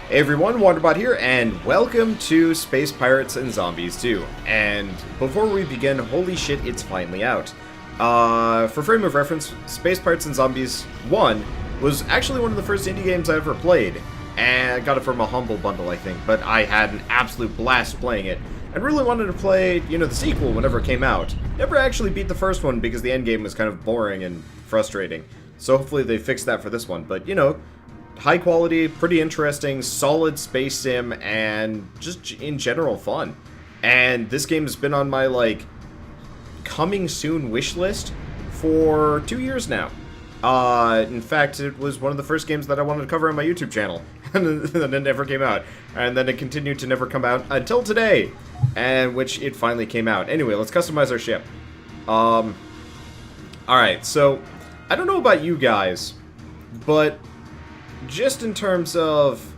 Hey everyone, Wanderbot here, and welcome to Space Pirates and Zombies 2. And before we begin, holy shit, it's finally out. For frame of reference, Space Pirates and Zombies 1 was actually one of the first indie games I ever played. And I got it from a Humble Bundle, I think, but I had an absolute blast playing it. And really wanted to play, the sequel whenever it came out. Never actually beat the first one because the endgame was kind of boring and frustrating. So hopefully they fixed that for this one, but high quality, pretty interesting, solid space sim, and just in general fun. And this game has been on my, coming soon wish list for 2 years now. In fact, it was one of the first games that I wanted to cover on my YouTube channel, and then it never came out. And then it continued to never come out until today, and which it finally came out. Anyway, let's customize our ship. Alright, so, I don't know about you guys, but just in terms of,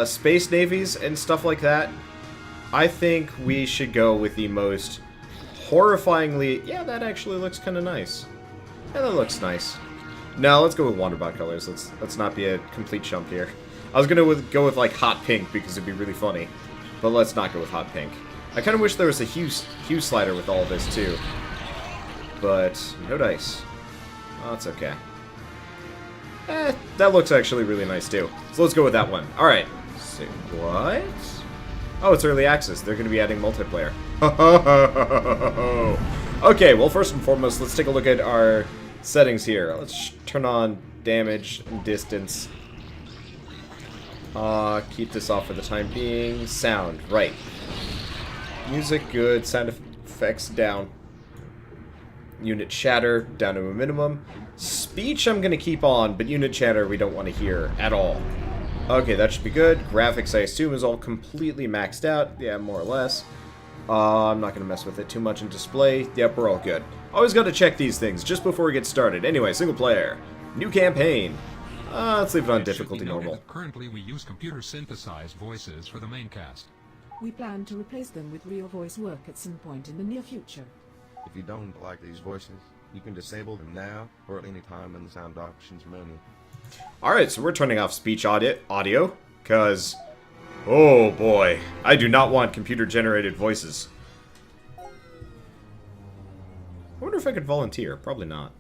space navies and stuff like that, I think we should go with the most horrifyingly... Yeah, that actually looks kind of nice. Yeah, that looks nice. No, let's go with Wanderbot colors. Let's not be a complete chump here. I was gonna go with like hot pink because it'd be really funny, but let's not go with hot pink. I kind of wish there was a hue slider with all this too, but no dice. Oh, it's okay. That looks actually really nice too. So let's go with that one. Alright. So, what? Oh, it's early access. They're going to be adding multiplayer. Okay, well, first and foremost, let's take a look at our settings here. Let's turn on damage and distance. Keep this off for the time being. Sound, right. Music, good. Sound effects, down. Unit chatter, down to a minimum. Speech I'm going to keep on, but unit chatter we don't want to hear at all. Okay, that should be good. Graphics, I assume, is all completely maxed out. Yeah, more or less. I'm not going to mess with it too much in display. Yep, we're all good. Always got to check these things just before we get started. Anyway, single player. New campaign. Let's leave it on difficulty normal. Currently, we use computer-synthesized voices for the main cast. We plan to replace them with real voice work at some point in the near future. If you don't like these voices, you can disable them now or at any time in the sound options menu. Alright, so we're turning off speech audio, because, oh boy, I do not want computer-generated voices. I wonder if I could volunteer. Probably not.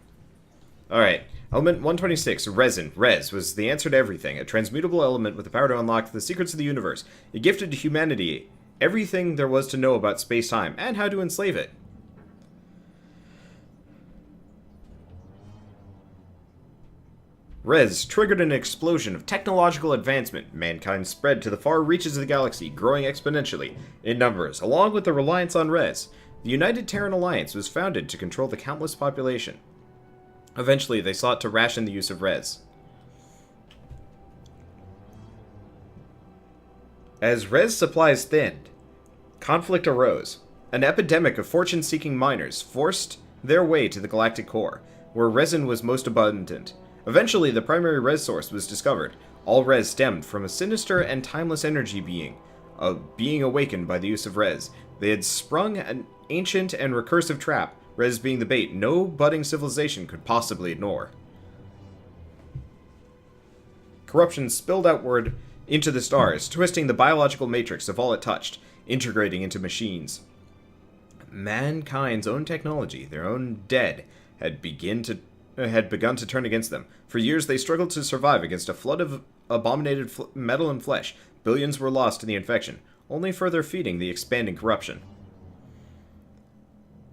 Alright, element 126, resin. Res was the answer to everything, a transmutable element with the power to unlock the secrets of the universe. It gifted to humanity everything there was to know about space-time, and how to enslave it. Res triggered an explosion of technological advancement. Mankind spread to the far reaches of the galaxy, growing exponentially in numbers. Along with the reliance on Res, the United Terran Alliance was founded to control the countless population. Eventually, they sought to ration the use of Res. As Res supplies thinned, conflict arose. An epidemic of fortune-seeking miners forced their way to the galactic core, where resin was most abundant. Eventually, the primary res source was discovered. All res stemmed from a sinister and timeless energy being, a being awakened by the use of res. They had sprung an ancient and recursive trap, res being the bait no budding civilization could possibly ignore. Corruption spilled outward into the stars, twisting the biological matrix of all it touched, integrating into machines. Mankind's own technology, their own dead, had begun to turn against them. For years, they struggled to survive against a flood of abominated metal and flesh. Billions were lost in the infection, only further feeding the expanding corruption.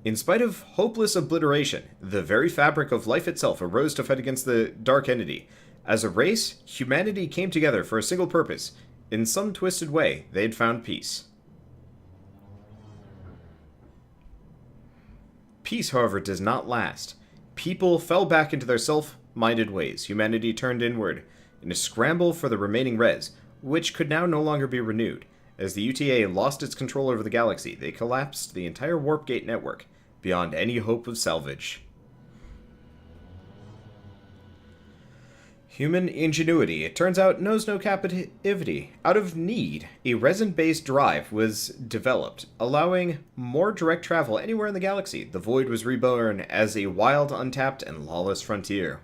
In spite of hopeless obliteration, the very fabric of life itself arose to fight against the dark entity. As a race, humanity came together for a single purpose. In some twisted way, they had found peace. Peace, however, does not last. People fell back into their self-minded ways. Humanity turned inward in a scramble for the remaining res, which could now no longer be renewed. As the UTA lost its control over the galaxy, they collapsed the entire warp gate network, beyond any hope of salvage. Human ingenuity, it turns out, knows no captivity. Out of need, a resin-based drive was developed, allowing more direct travel anywhere in the galaxy. The Void was reborn as a wild, untapped, and lawless frontier.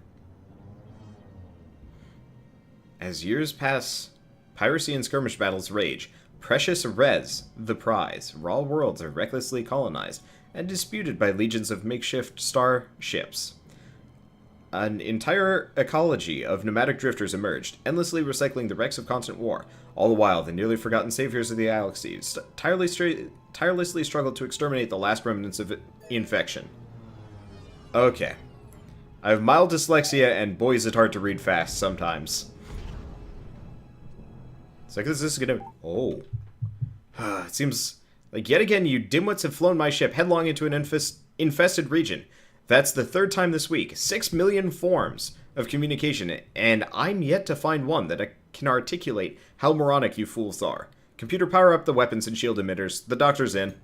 As years pass, piracy and skirmish battles rage. Precious res, the prize. Raw worlds are recklessly colonized and disputed by legions of makeshift starships. An entire ecology of nomadic drifters emerged, endlessly recycling the wrecks of constant war. All the while, the nearly forgotten saviors of the galaxies tirelessly struggled to exterminate the last remnants of infection. Okay. I have mild dyslexia, and boy is it hard to read fast sometimes. So I guess this is gonna... Oh. It seems like yet again you dimwits have flown my ship headlong into an infested region. That's the third time this week. 6 million forms of communication, and I'm yet to find one that can articulate how moronic you fools are. Computer, power up the weapons and shield emitters. The doctor's in.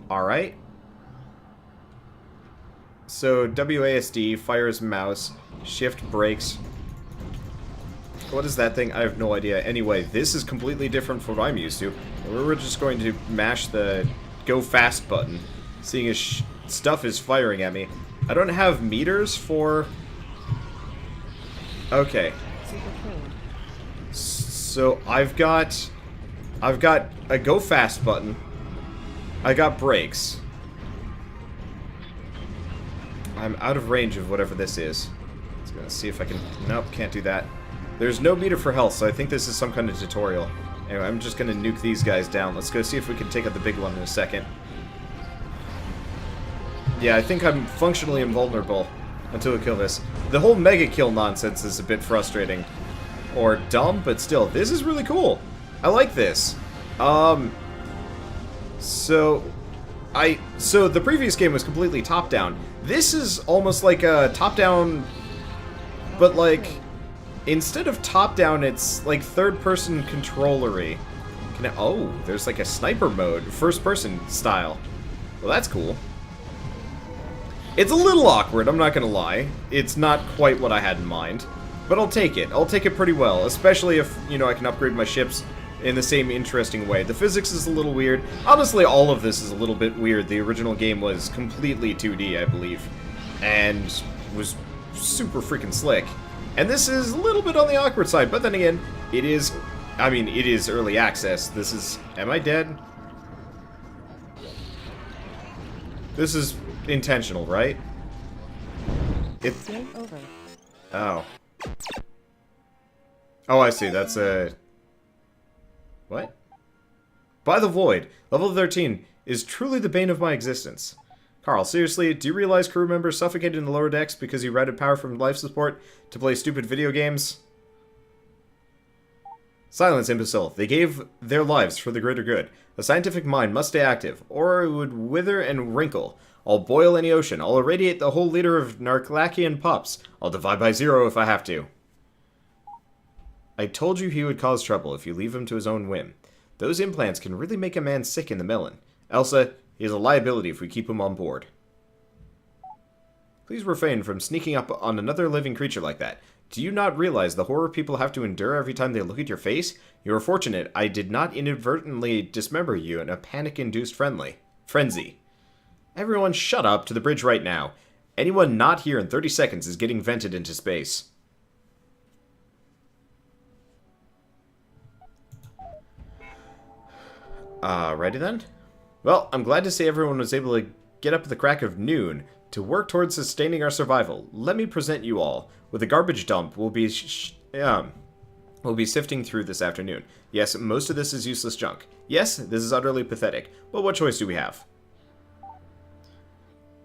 Alright. So, WASD, fires mouse, shift brakes. What is that thing? I have no idea. Anyway, this is completely different from what I'm used to. We're just going to mash the go fast button, seeing as stuff is firing at me. I don't have meters for... Okay. So I've got a go fast button. I got brakes. I'm out of range of whatever this is. Let's go see if I can... Nope, can't do that. There's no meter for health, so I think this is some kind of tutorial. Anyway, I'm just gonna nuke these guys down. Let's go see if we can take out the big one in a second. Yeah, I think I'm functionally invulnerable until we kill this. The whole mega kill nonsense is a bit frustrating. Or dumb, but still, this is really cool. I like this. So the previous game was completely top-down. This is almost like a top-down, but like, instead of top-down, it's like third-person controller-y. Oh, there's like a sniper mode, first-person style. Well, that's cool. It's a little awkward, I'm not gonna lie. It's not quite what I had in mind. But I'll take it. I'll take it pretty well, especially if, you know, I can upgrade my ships in the same interesting way. The physics is a little weird. Honestly, all of this is a little bit weird. The original game was completely 2D, I believe, and was super freaking slick. And this is a little bit on the awkward side, but then again, it is... I mean, it is early access. This is... Am I dead? This is intentional, right? Game over. Oh. Oh, I see. That's a... What? By the Void, level 13, is truly the bane of my existence. Carl, seriously, do you realize crew members suffocated in the lower decks because you routed power from life support to play stupid video games? Silence, imbecile. They gave their lives for the greater good. The scientific mind must stay active, or it would wither and wrinkle. I'll boil any ocean. I'll irradiate the whole liter of Narclacian pups. I'll divide by 0 if I have to. I told you he would cause trouble if you leave him to his own whim. Those implants can really make a man sick in the melon. Elsa, he is a liability if we keep him on board. Please refrain from sneaking up on another living creature like that. Do you not realize the horror people have to endure every time they look at your face? You are fortunate I did not inadvertently dismember you in a panic-induced frenzy. Everyone shut up to the bridge right now. Anyone not here in 30 seconds is getting vented into space. Ready then? Well, I'm glad to see everyone was able to get up at the crack of noon to work towards sustaining our survival. Let me present you all with a garbage dump we'll be sifting through this afternoon. Yes, most of this is useless junk. Yes, this is utterly pathetic, but what choice do we have?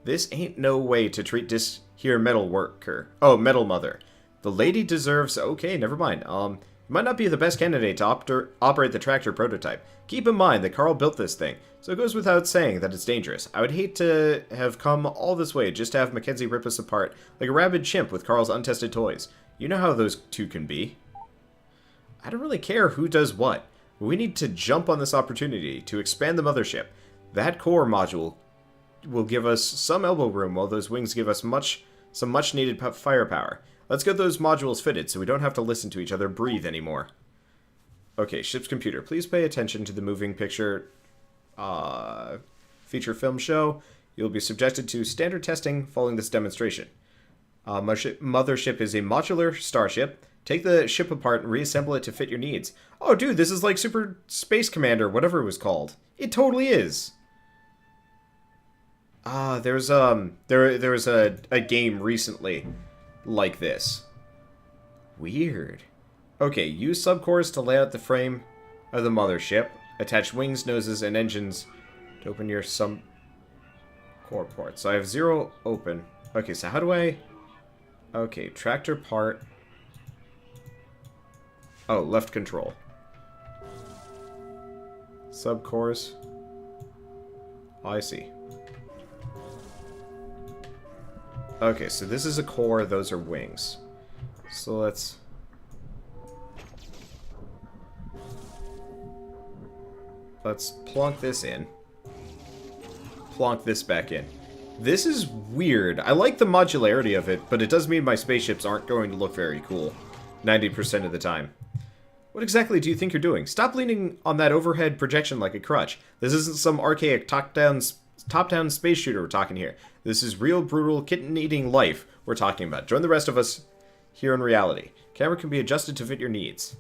This ain't no way to treat this here metal worker. Oh, metal mother. The lady deserves... Okay, never mind. You might not be the best candidate to operate the tractor prototype. Keep in mind that Carl built this thing, so it goes without saying that it's dangerous. I would hate to have come all this way just to have Mackenzie rip us apart like a rabid chimp with Carl's untested toys. You know how those two can be. I don't really care who does what. We need to jump on this opportunity to expand the mothership. That core module will give us some elbow room while those wings give us some much needed firepower. Let's get those modules fitted so we don't have to listen to each other breathe anymore. Okay, ship's computer, please pay attention to the moving picture feature film show. You'll be subjected to standard testing following this demonstration. Mothership is a modular starship. Take the ship apart and reassemble it to fit your needs. Oh, dude, this is like Super Space Commander, whatever it was called. It totally is. There was a game recently like this. Weird. Okay, use subcores to lay out the frame of the mothership. Attach wings, noses, and engines to open your subcore port. So I have 0 open. Okay, so how do I... Okay, tractor part. Oh, left control. Subcores. Oh, I see. Okay, so this is a core, those are wings. So let's... Let's plonk this in. Plonk this back in. This is weird. I like the modularity of it, but it does mean my spaceships aren't going to look very cool 90% of the time. What exactly do you think you're doing? Stop leaning on that overhead projection like a crutch. This isn't some archaic top-down space shooter we're talking here. This is real, brutal, kitten-eating life we're talking about. Join the rest of us here in reality. Camera can be adjusted to fit your needs.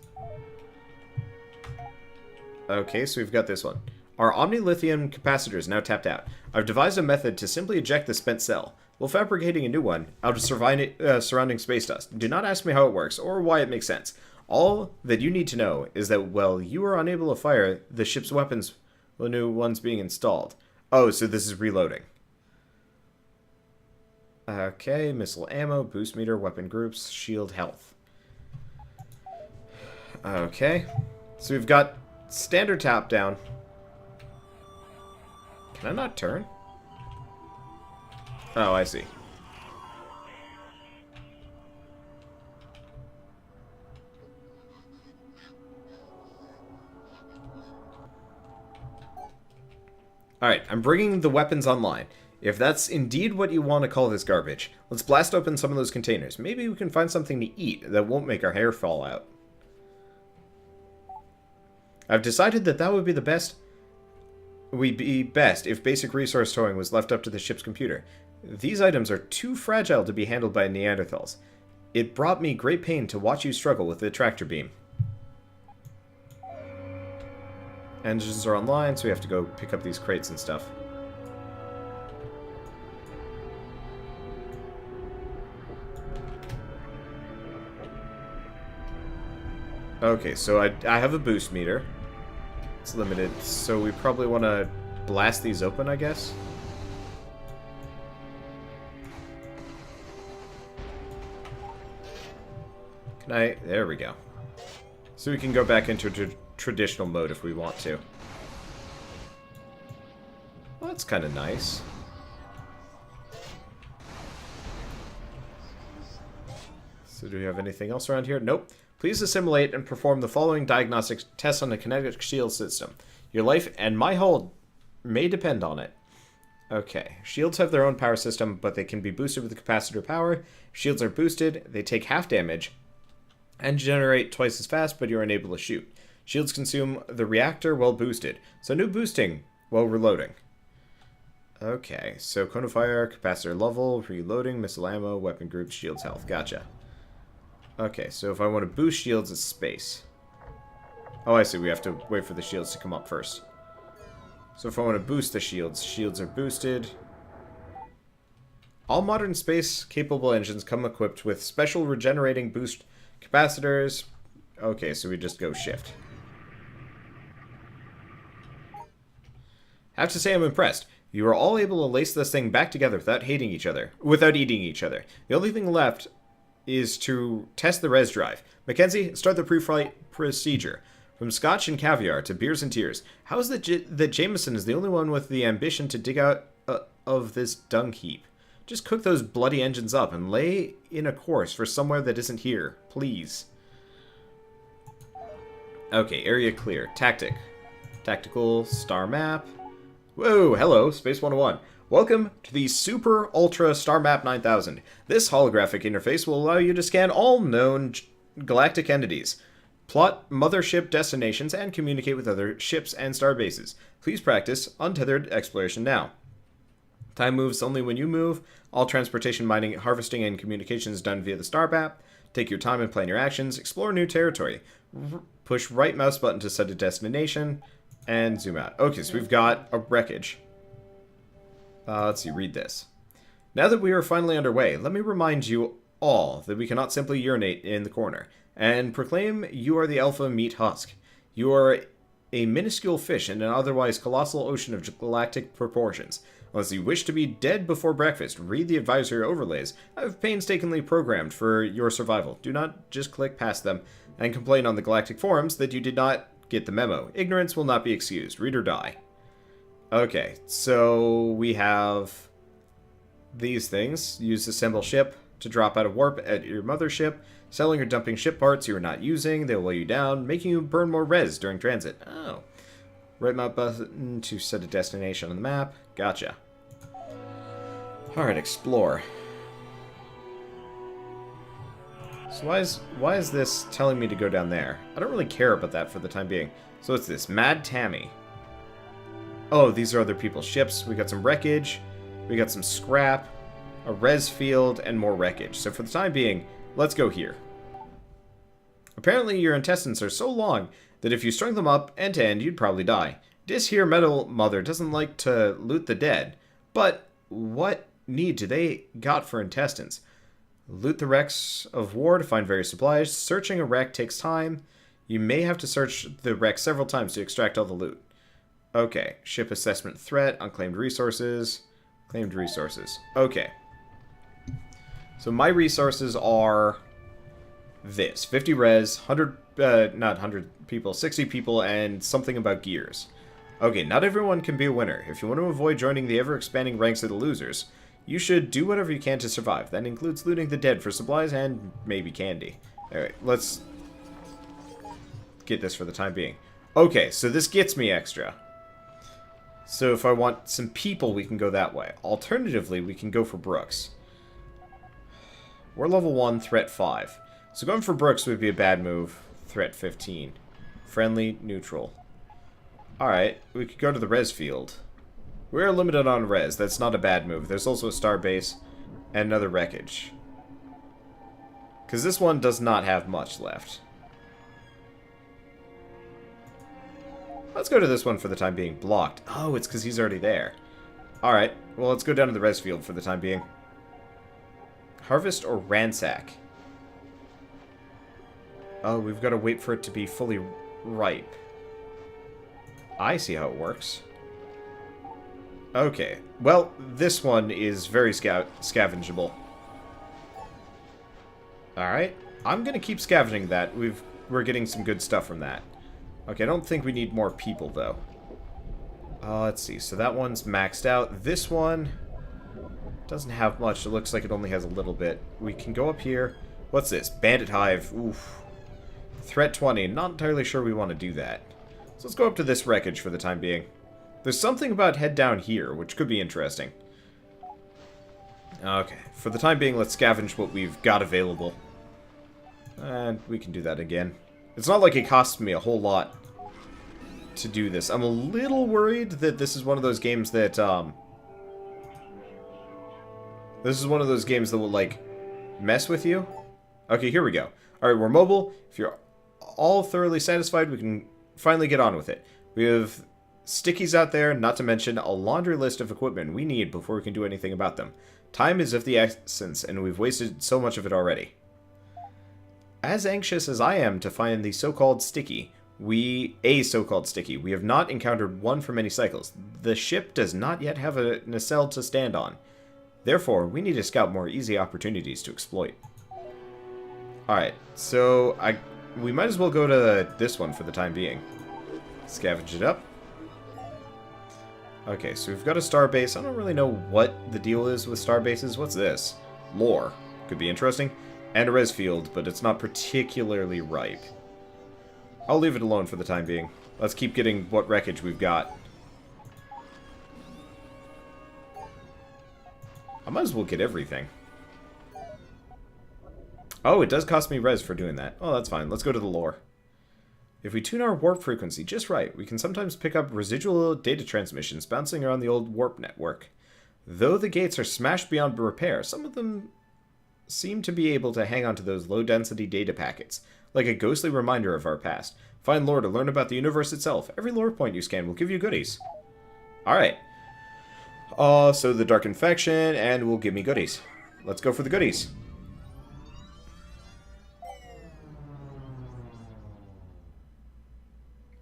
Okay, so we've got this one. Our omni-lithium capacitor is now tapped out. I've devised a method to simply eject the spent cell, while fabricating a new one out of surrounding space dust. Do not ask me how it works, or why it makes sense. All that you need to know is that while you are unable to fire the ship's weapons while new ones being installed. Oh, so this is reloading. Okay, missile ammo, boost meter, weapon groups, shield health. Okay, so we've got standard tap down. Can I not turn? Oh, I see. Alright, I'm bringing the weapons online. If that's indeed what you want to call this garbage, let's blast open some of those containers. Maybe we can find something to eat that won't make our hair fall out. I've decided that would be the best... We'd be best if basic resource storing was left up to the ship's computer. These items are too fragile to be handled by Neanderthals. It brought me great pain to watch you struggle with the tractor beam. Engines are online, so we have to go pick up these crates and stuff. Okay, so I have a boost meter. It's limited, so we probably want to blast these open, I guess. Can I... There we go. So we can go back into traditional mode if we want to. Well, that's kind of nice. So do we have anything else around here? Nope. Please assimilate and perform the following diagnostic tests on the kinetic shield system. Your life and my hull may depend on it. Okay. Shields have their own power system, but they can be boosted with the capacitor power. If shields are boosted, they take half damage and generate twice as fast, but you're unable to shoot. Shields consume the reactor while boosted, so no boosting while reloading. Okay, so cone of fire, capacitor level, reloading, missile ammo, weapon group, shields health. Gotcha. Okay, so if I want to boost shields, it's space. Oh, I see. We have to wait for the shields to come up first. So if I want to boost the shields, shields are boosted. All modern space-capable engines come equipped with special regenerating boost capacitors. Okay, so we just go shift. Have to say I'm impressed. You are all able to lace this thing back together without hating each other. Without eating each other. The only thing left is to test the res drive. Mackenzie, start the pre-flight procedure. From scotch and caviar to beers and tears. How is it that Jameson is the only one with the ambition to dig out of this dung heap? Just cook those bloody engines up and lay in a course for somewhere that isn't here. Please. Okay, area clear. Tactical, star map. Whoa, hello, Space 101. Welcome to the Super Ultra Star Map 9000. This holographic interface will allow you to scan all known galactic entities, plot mothership destinations, and communicate with other ships and star bases. Please practice untethered exploration now. Time moves only when you move. All transportation, mining, harvesting, and communication is done via the star map. Take your time and plan your actions. Explore new territory. Push right mouse button to set a destination. And zoom out. Okay, so we've got a wreckage. Let's see, read this. Now that we are finally underway, let me remind you all that we cannot simply urinate in the corner and proclaim you are the alpha meat husk. You are a minuscule fish in an otherwise colossal ocean of galactic proportions. Unless you wish to be dead before breakfast, read the advisory overlays I've painstakingly programmed for your survival. Do not just click past them and complain on the galactic forums that you did not get the memo. Ignorance will not be excused. Read or die. Okay, so we have these things. Use assemble ship to drop out of warp at your mothership. Selling or dumping ship parts you are not using. They will weigh you down, making you burn more res during transit. Oh. Right mouse button to set a destination on the map. Gotcha. Alright, explore. So why is this telling me to go down there? I don't really care about that for the time being. So what's this? Mad Tammy. Oh, these are other people's ships. We got some wreckage. We got some scrap. A res field and more wreckage. So for the time being, let's go here. Apparently your intestines are so long that if you strung them up end to end, you'd probably die. This here metal mother doesn't like to loot the dead. But what need do they got for intestines? Loot the wrecks of war to find various supplies. Searching a wreck takes time. You may have to search the wreck several times to extract all the loot. Okay. Ship assessment threat. Unclaimed resources. Claimed resources. Okay. So my resources are this. 50 res, 100, not 100 people, 60 people, and something about gears. Okay, not everyone can be a winner. If you want to avoid joining the ever-expanding ranks of the losers, you should do whatever you can to survive. That includes looting the dead for supplies and maybe candy. Alright, let's get this for the time being. Okay, so this gets me extra. So if I want some people, we can go that way. Alternatively, we can go for Brooks. We're level 1, threat 5. So going for Brooks would be a bad move. Threat 15. Friendly, neutral. Alright, we could go to the res field. We're limited on res. That's not a bad move. There's also a star base and another wreckage. Because this one does not have much left. Let's go to this one for the time being. Blocked. Oh, it's because he's already there. Alright, well, let's go down to the res field for the time being. Harvest or ransack? Oh, we've got to wait for it to be fully ripe. I see how it works. Okay. Well, this one is very scavengeable. Alright. I'm going to keep scavenging that. We're getting some good stuff from that. Okay, I don't think we need more people, though. Let's see. So that one's maxed out. This one doesn't have much. It looks like it only has a little bit. We can go up here. What's this? Bandit Hive. Oof. Threat 20. Not entirely sure we want to do that. So let's go up to this wreckage for the time being. There's something about head down here, which could be interesting. Okay. For the time being, let's scavenge what we've got available. And we can do that again. It's not like it costs me a whole lot to do this. I'm a little worried that this is one of those games that, this is one of those games that will, like, mess with you. Okay, here we go. Alright, we're mobile. If you're all thoroughly satisfied, we can finally get on with it. We have stickies out there, not to mention a laundry list of equipment we need before we can do anything about them. Time is of the essence, and we've wasted so much of it already. As anxious as I am to find the so-called sticky, we have not encountered one for many cycles. The ship does not yet have a nacelle to stand on. Therefore, we need to scout more easy opportunities to exploit. Alright, so we might as well go to this one for the time being. Scavenge it up. Okay, so we've got a starbase. I don't really know what the deal is with starbases. What's this? Lore. Could be interesting. And a res field, but it's not particularly ripe. I'll leave it alone for the time being. Let's keep getting what wreckage we've got. I might as well get everything. Oh, it does cost me res for doing that. Oh, that's fine. Let's go to the lore. If we tune our warp frequency just right, we can sometimes pick up residual data transmissions bouncing around the old warp network. Though the gates are smashed beyond repair, some seem to be able to hang on to those low-density data packets, like a ghostly reminder of our past. Find lore to learn about the universe itself. Every lore point you scan will give you goodies. Alright. So the Dark Infection, and will give me goodies. Let's go for the goodies.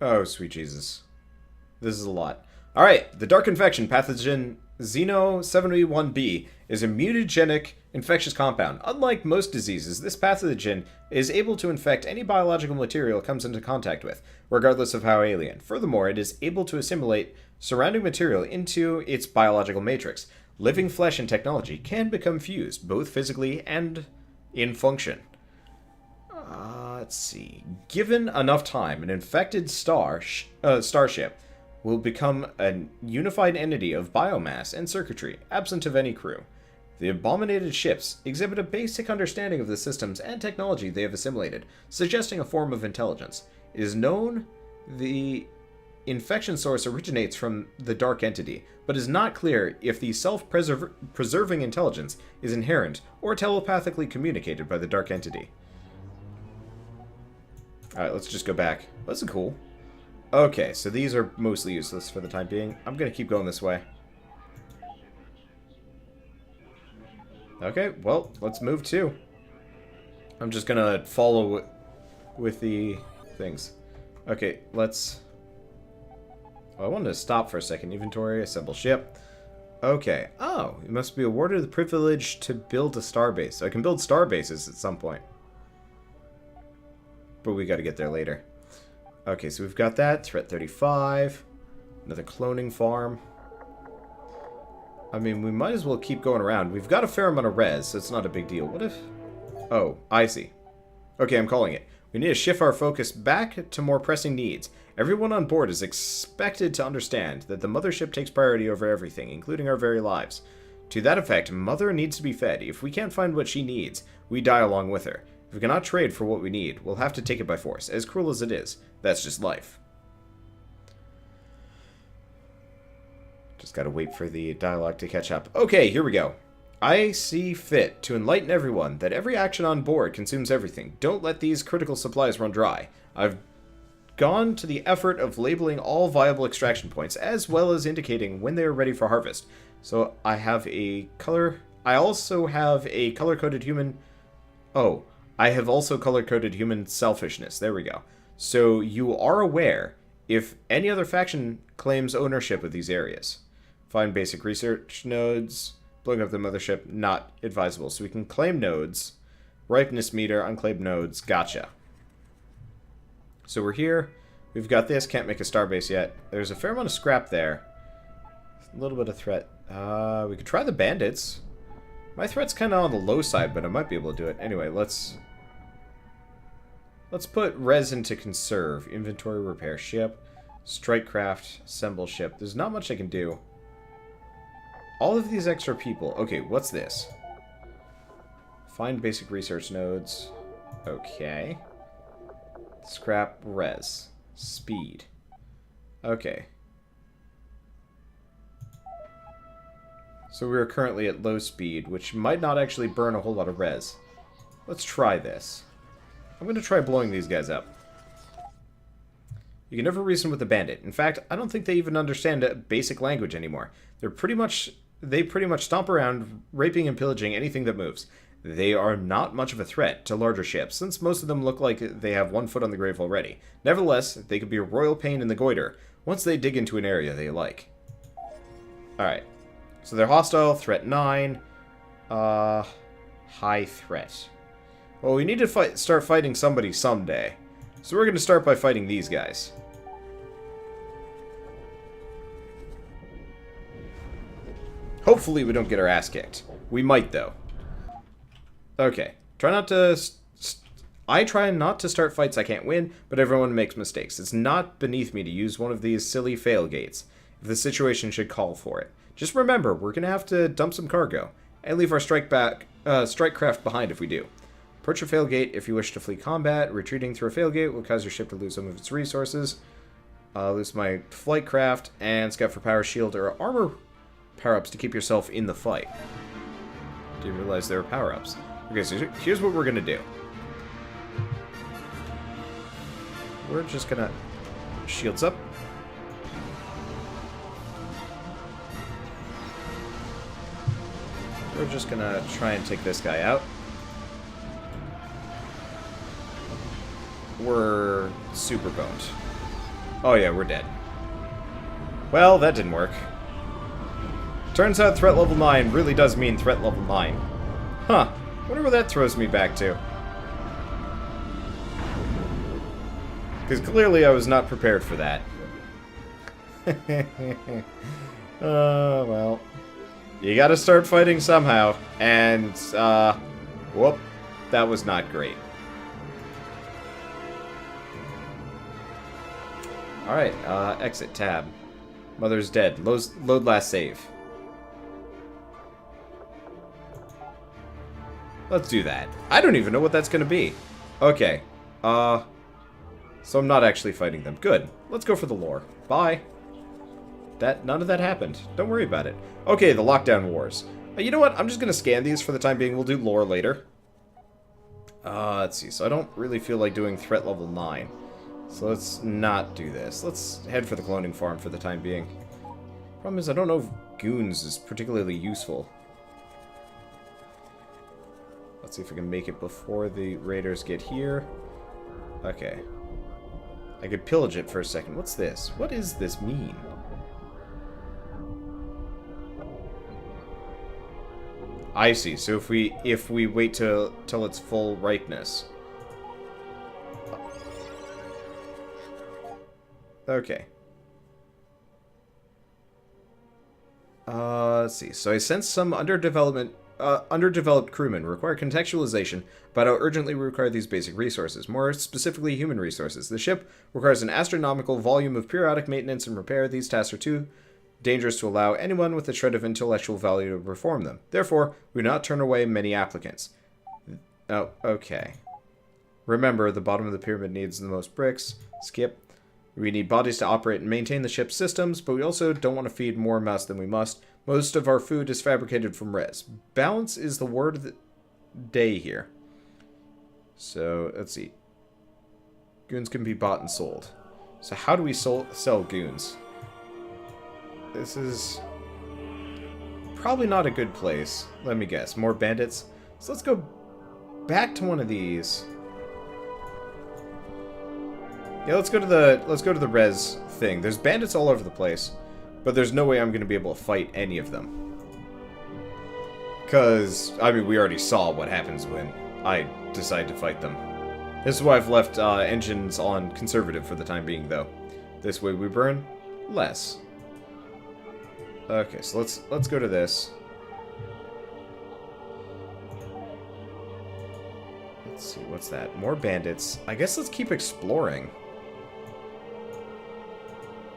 Oh, sweet Jesus. This is a lot. Alright, the Dark Infection pathogen Xeno71B is a mutagenic infectious compound. Unlike most diseases, this pathogen is able to infect any biological material it comes into contact with, regardless of how alien. Furthermore, it is able to assimilate surrounding material into its biological matrix. Living flesh and technology can become fused, both physically and in function. Let's see. Given enough time, an infected starship will become a unified entity of biomass and circuitry, absent of any crew. The abominated ships exhibit a basic understanding of the systems and technology they have assimilated, suggesting a form of intelligence. It is known the infection source originates from the dark entity, but is not clear if the self-preserving intelligence is inherent or telepathically communicated by the dark entity. Alright, let's just go back. This is cool. Okay, so these are mostly useless for the time being. I'm going to keep going this way. Okay, well, let's move too. I'm just going to follow with the things. Okay, let's... Oh, I wanted to stop for a second. Inventory, assemble ship. Okay. Oh, you must be awarded the privilege to build a starbase. So I can build starbases at some point. But we got to get there later. Okay, so we've got that. Threat 35. Another cloning farm. I mean, we might as well keep going around. We've got a fair amount of res, so it's not a big deal. What if... Oh, I see. Okay, I'm calling it. We need to shift our focus back to more pressing needs. Everyone on board is expected to understand that the mothership takes priority over everything, including our very lives. To that effect, Mother needs to be fed. If we can't find what she needs, we die along with her. If we cannot trade for what we need, we'll have to take it by force. As cruel as it is, that's just life. Just gotta wait for the dialogue to catch up. Okay, here we go. I see fit to enlighten everyone that every action on board consumes everything. Don't let these critical supplies run dry. I've gone to the effort of labeling all viable extraction points, as well as indicating when they are ready for harvest. So I have a color... I also have a color-coded human... Oh, I have also color-coded human selfishness. There we go. So you are aware if any other faction claims ownership of these areas. Find basic research nodes. Blowing up the mothership, not advisable. So we can claim nodes. Ripeness meter, unclaimed nodes. Gotcha. So we're here. We've got this. Can't make a starbase yet. There's a fair amount of scrap there. A little bit of threat. We could try the bandits. My threat's kind of on the low side, but I might be able to do it. Anyway, let's put res into conserve. Inventory, repair ship. Strike craft, assemble ship. There's not much I can do. All of these extra people. Okay, what's this? Find basic research nodes. Okay. Scrap res. Speed. Okay. So we are currently at low speed, which might not actually burn a whole lot of res. Let's try this. I'm going to try blowing these guys up. You can never reason with a bandit. In fact, I don't think they even understand a basic language anymore. They pretty much stomp around, raping and pillaging anything that moves. They are not much of a threat to larger ships, since most of them look like they have one foot on the grave already. Nevertheless, they could be a royal pain in the goiter once they dig into an area they like. Alright. So they're hostile, threat 9. High threat. Well, we need to start fighting somebody someday. So we're going to start by fighting these guys. Hopefully we don't get our ass kicked. We might, though. Okay. Try not to... I try not to start fights I can't win, but everyone makes mistakes. It's not beneath me to use one of these silly fail gates, if the situation should call for it. Just remember, we're going to have to dump some cargo, and leave our strike craft behind if we do. Approach a fail gate if you wish to flee combat. Retreating through a fail gate will cause your ship to lose some of its resources. Lose my flight craft, and scout for power shield or armor power-ups to keep yourself in the fight. Didn't realize there were power-ups. Okay, so here's what we're gonna do. We're just gonna... Shields up. We're just gonna try and take this guy out. We're super boned. Oh yeah, we're dead. Well, that didn't work. Turns out threat level 9 really does mean threat level 9. Huh. Wonder where that throws me back to. Because clearly I was not prepared for that. Well. You gotta start fighting somehow. And, whoop. That was not great. Alright, exit tab. Mother's dead. Load last save. Let's do that. I don't even know what that's gonna be. Okay. So I'm not actually fighting them. Good. Let's go for the lore. Bye. None of that happened. Don't worry about it. Okay, the lockdown wars. You know what? I'm just gonna scan these for the time being. We'll do lore later. Let's see. So I don't really feel like doing threat level 9. So let's not do this. Let's head for the cloning farm for the time being. Problem is, I don't know if goons is particularly useful. Let's see if we can make it before the raiders get here. Okay. I could pillage it for a second. What's this? What does this mean? I see. So if we wait till its full ripeness. Okay. Let's see. So I sense some underdeveloped crewmen require contextualization about how urgently we require these basic resources, more specifically human resources. The ship requires an astronomical volume of periodic maintenance and repair. These tasks are too dangerous to allow anyone with a shred of intellectual value to perform them. Therefore, we do not turn away many applicants. Oh, okay. Remember, the bottom of the pyramid needs the most bricks. Skip. We need bodies to operate and maintain the ship's systems, but we also don't want to feed more mouse than we must. Most of our food is fabricated from res. Balance is the word of the day here. So, let's see. Goons can be bought and sold. So how do we sell goons? This is probably not a good place. Let me guess. More bandits? So let's go back to one of these. Yeah, let's go to the res thing. There's bandits all over the place, but there's no way I'm going to be able to fight any of them. Because, I mean, we already saw what happens when I decide to fight them. This is why I've left engines on conservative for the time being, though. This way we burn less. Okay, so let's go to this. Let's see, what's that? More bandits. I guess let's keep exploring.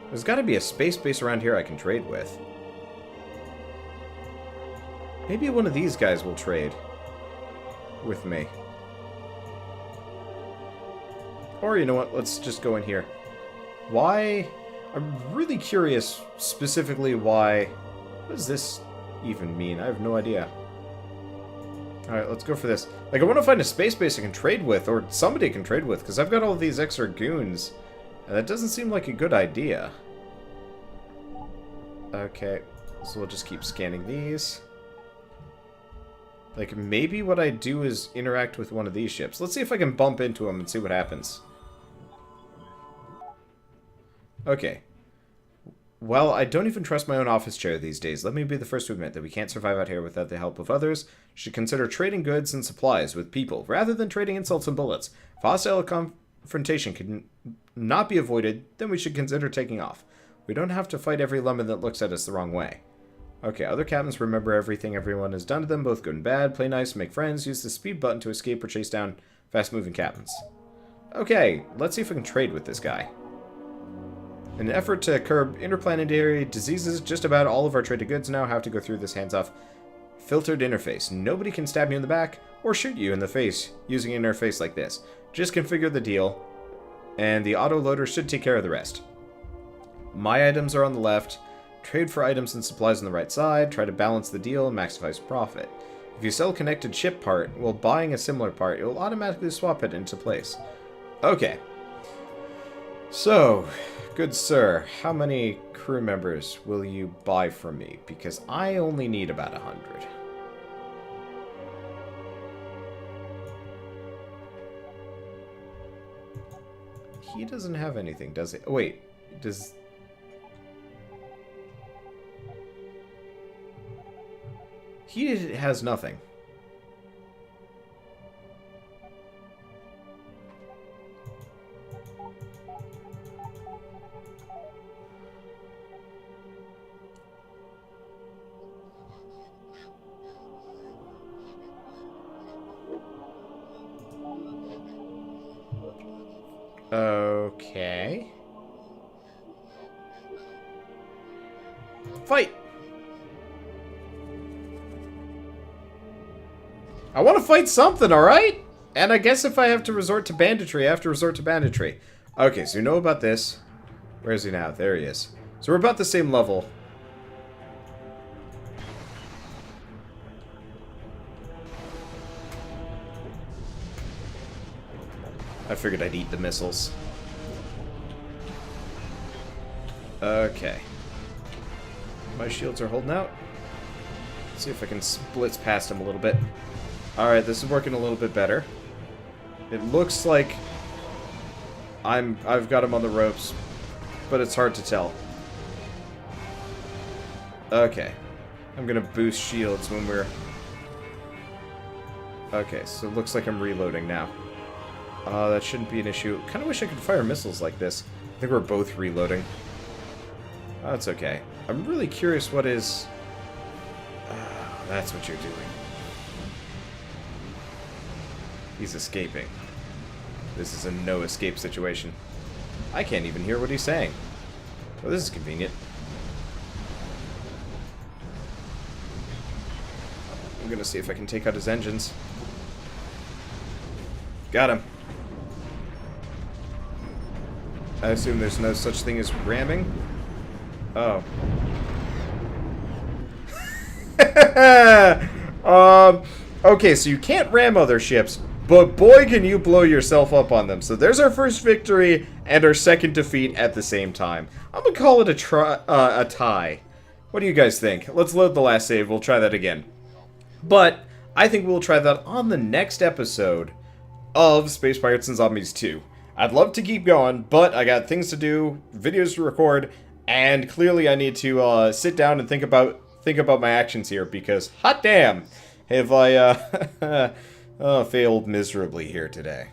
There's got to be a space base around here I can trade with. Maybe one of these guys will trade with me. Or, you know what, let's just go in here. Why? I'm really curious specifically why... What does this even mean? I have no idea. Alright, let's go for this. Like, I want to find a space base I can trade with, or somebody I can trade with, because I've got all these extra goons. And that doesn't seem like a good idea. Okay, so we'll just keep scanning these. Like, maybe what I do is interact with one of these ships. Let's see if I can bump into them and see what happens. Okay. Well, I don't even trust my own office chair these days. Let me be the first to admit that we can't survive out here without the help of others. Should consider trading goods and supplies with people, rather than trading insults and bullets. If hostile confrontation can not be avoided, then we should consider taking off. We don't have to fight every lemon that looks at us the wrong way. Okay, other captains remember everything everyone has done to them, both good and bad. Play nice, make friends, use the speed button to escape or chase down fast-moving captains. Okay, let's see if we can trade with this guy. In an effort to curb interplanetary diseases, just about all of our traded goods now have to go through this hands-off filtered interface. Nobody can stab you in the back or shoot you in the face using an interface like this. Just configure the deal, and the auto-loader should take care of the rest. My items are on the left. Trade for items and supplies on the right side. Try to balance the deal and maximize profit. If you sell a connected ship part while buying a similar part, it will automatically swap it into place. Okay. So, good sir, how many crew members will you buy from me? Because I only need about 100. He doesn't have anything, does he? Oh, wait, does... He has nothing. Okay. Fight! I want to fight something, alright? And I guess if I have to resort to banditry, I have to resort to banditry. Okay, so you know about this. Where is he now? There he is. So we're about the same level. I figured I'd eat the missiles. Okay. My shields are holding out. Let's see if I can blitz past him a little bit. Alright, this is working a little bit better. It looks like I've got him on the ropes, but it's hard to tell. Okay. I'm gonna boost shields when we're... Okay, so it looks like I'm reloading now. That shouldn't be an issue. Kinda wish I could fire missiles like this. I think we're both reloading. That's okay. I'm really curious what is... that's what you're doing. He's escaping. This is a no escape situation. I can't even hear what he's saying. Well, this is convenient. I'm gonna see if I can take out his engines. Got him. I assume there's no such thing as ramming. Oh. Okay, so you can't ram other ships, but boy can you blow yourself up on them. So there's our first victory and our second defeat at the same time. I'm gonna call it a tie. What do you guys think? Let's load the last save. We'll try that again. But I think we'll try that on the next episode of Space Pirates and Zombies 2. I'd love to keep going, but I got things to do, videos to record, and clearly I need to sit down and think about my actions here, because hot damn, have I failed miserably here today.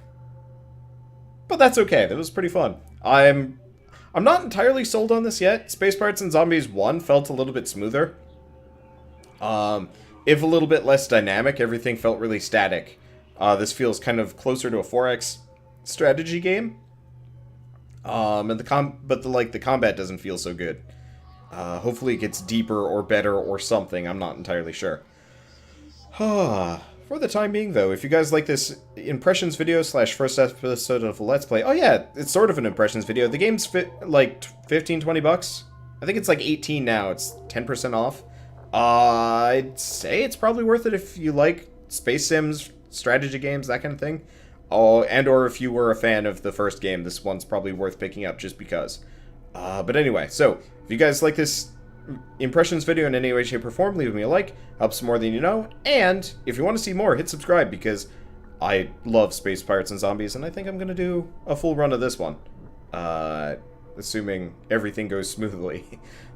But that's okay. That was pretty fun. I'm not entirely sold on this yet. Space Pirates and Zombies 1 felt a little bit smoother. If a little bit less dynamic, everything felt really static. This feels kind of closer to a 4X strategy game. And the combat doesn't feel so good. Hopefully it gets deeper or better or something. I'm not entirely sure. For the time being, though, if you guys like this impressions video / first episode of Let's Play... Oh, yeah, it's sort of an impressions video. The game's like 15, 20 bucks. I think it's like 18 now. It's 10% off. I'd say it's probably worth it if you like space sims, strategy games, that kind of thing. Oh, and or if you were a fan of the first game, this one's probably worth picking up just because. But anyway, so, if you guys like this impressions video in any way, shape, or form, leave me a like. Helps more than you know. And, if you want to see more, hit subscribe, because I love Space Pirates and Zombies, and I think I'm going to do a full run of this one. Assuming everything goes smoothly.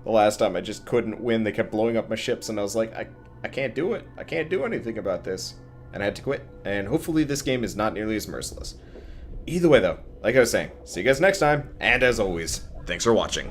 The last time I just couldn't win, they kept blowing up my ships, and I was like, I can't do it. I can't do anything about this. And I had to quit. And hopefully this game is not nearly as merciless. Either way, though, like I was saying, see you guys next time, and as always, thanks for watching.